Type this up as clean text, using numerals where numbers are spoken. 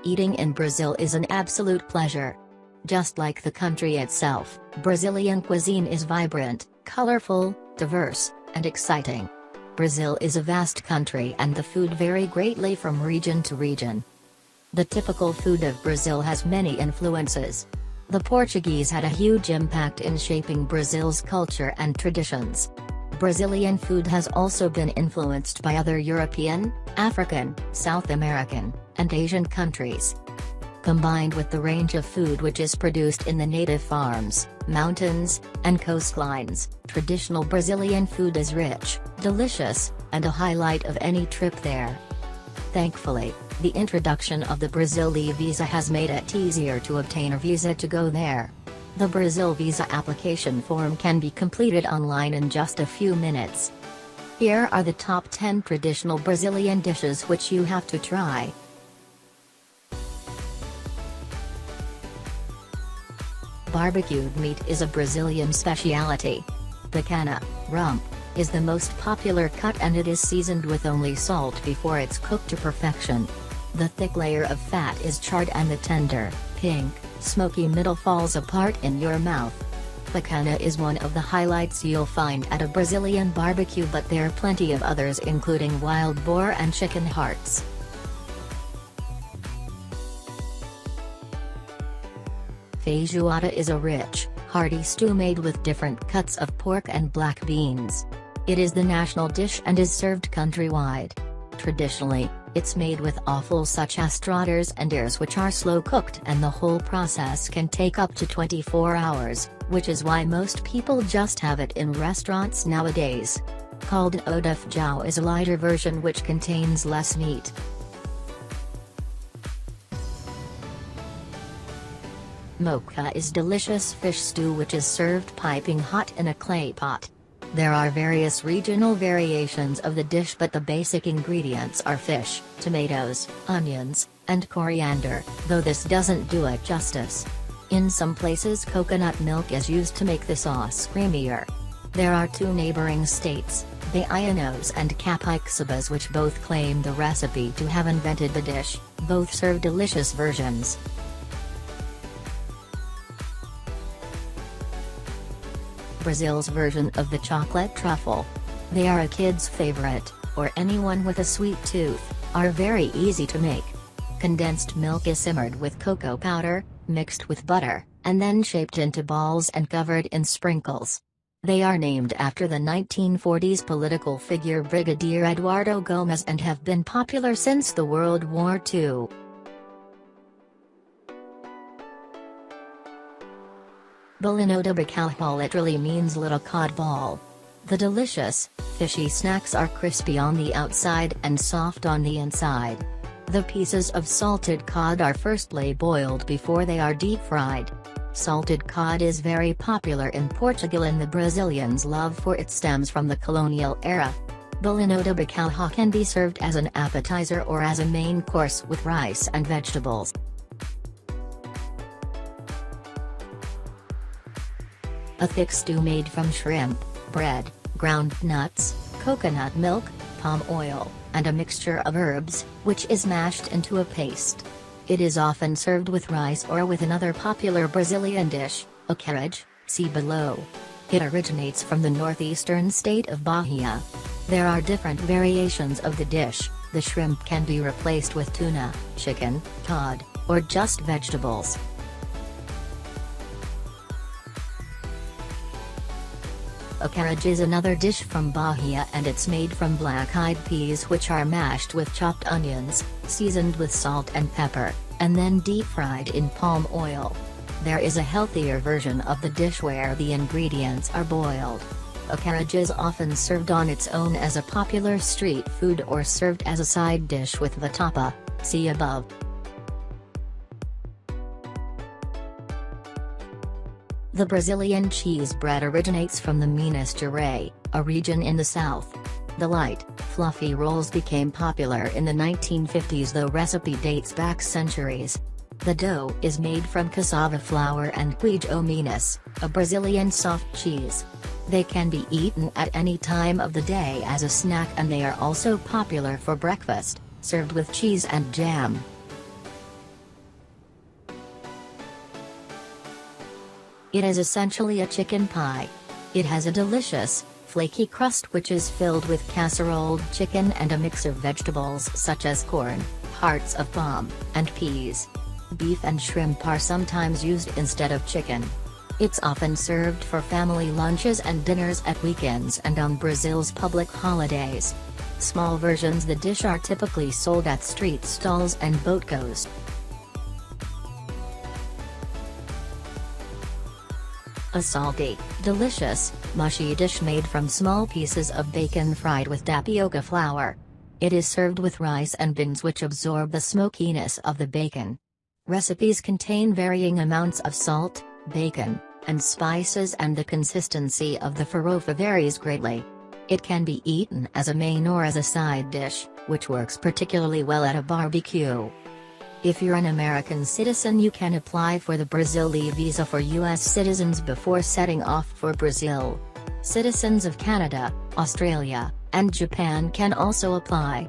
Eating in Brazil is an absolute pleasure. Just like the country itself, Brazilian cuisine is vibrant, colorful, diverse, and exciting. Brazil is a vast country and the food vary greatly from region to region. The typical food of Brazil has many influences. The Portuguese had a huge impact in shaping Brazil's culture and traditions. Brazilian food has also been influenced by other European, African, South American, and Asian countries. Combined with the range of food which is produced in the native farms, mountains, and coastlines, traditional Brazilian food is rich, delicious, and a highlight of any trip there. Thankfully, the introduction of the Brazil visa has made it easier to obtain a visa to go there. The Brazil visa application form can be completed online in just a few minutes. Here are the top 10 traditional Brazilian dishes which you have to try. Barbecued meat is a Brazilian specialty. Picanha, rump, is the most popular cut and it is seasoned with only salt before it's cooked to perfection. The thick layer of fat is charred and the tender, pink, smoky middle falls apart in your mouth. Picanha is one of the highlights you'll find at a Brazilian barbecue, but there are plenty of others including wild boar and chicken hearts. Feijoada is a rich, hearty stew made with different cuts of pork and black beans. It is the national dish and is served countrywide. Traditionally, it's made with offals such as trotters and ears which are slow cooked, and the whole process can take up to 24 hours, which is why most people just have it in restaurants nowadays. Called Bellino de Bachau is a lighter version which contains less meat. Mocha is delicious fish stew which is served piping hot in a clay pot. There are various regional variations of the dish, but the basic ingredients are fish, tomatoes, onions, and coriander, though this doesn't do it justice. In some places coconut milk is used to make the sauce creamier. There are two neighboring states, Baianos and Capixabas, which both claim the recipe to have invented the dish. Both serve delicious versions. Brazil's version of the chocolate truffle. They are a kid's favorite, or anyone with a sweet tooth, are very easy to make. Condensed milk is simmered with cocoa powder, mixed with butter, and then shaped into balls and covered in sprinkles. They are named after the 1940s political figure Brigadier Eduardo Gomes and have been popular since the World War II. Bellino de Bachau literally means little cod ball. The delicious, fishy snacks are crispy on the outside and soft on the inside. The pieces of salted cod are firstly boiled before they are deep fried. Salted cod is very popular in Portugal and the Brazilians' love for it stems from the colonial era. Bellino de Bachau can be served as an appetizer or as a main course with rice and vegetables. A thick stew made from shrimp, bread, ground nuts, coconut milk, palm oil, and a mixture of herbs, which is mashed into a paste. It is often served with rice or with another popular Brazilian dish, a carriage, see below. It originates from the northeastern state of Bahia. There are different variations of the dish. The shrimp can be replaced with tuna, chicken, cod, or just vegetables. A carriage is another dish from Bahia and it's made from black-eyed peas which are mashed with chopped onions, seasoned with salt and pepper, and then deep-fried in palm oil. There is a healthier version of the dish where the ingredients are boiled. A carriage is often served on its own as a popular street food or served as a side dish with vatapa, see above. The Brazilian cheese bread originates from the Minas Gerais, a region in the south. The light, fluffy rolls became popular in the 1950s, though recipe dates back centuries. The dough is made from cassava flour and queijo Minas, a Brazilian soft cheese. They can be eaten at any time of the day as a snack and they are also popular for breakfast, served with cheese and jam. It is essentially a chicken pie. It has a delicious, flaky crust which is filled with casseroled chicken and a mix of vegetables such as corn, hearts of palm, and peas. Beef and shrimp are sometimes used instead of chicken. It's often served for family lunches and dinners at weekends and on Brazil's public holidays. Small versions of the dish are typically sold at street stalls and boat-goes. A salty, delicious, mushy dish made from small pieces of bacon fried with tapioca flour. It is served with rice and beans which absorb the smokiness of the bacon. Recipes contain varying amounts of salt, bacon, and spices, and the consistency of the farofa varies greatly. It can be eaten as a main or as a side dish, which works particularly well at a barbecue. If you're an American citizen, you can apply for the Brazili visa for U.S. citizens before setting off for Brazil. Citizens of Canada, Australia, and Japan can also apply.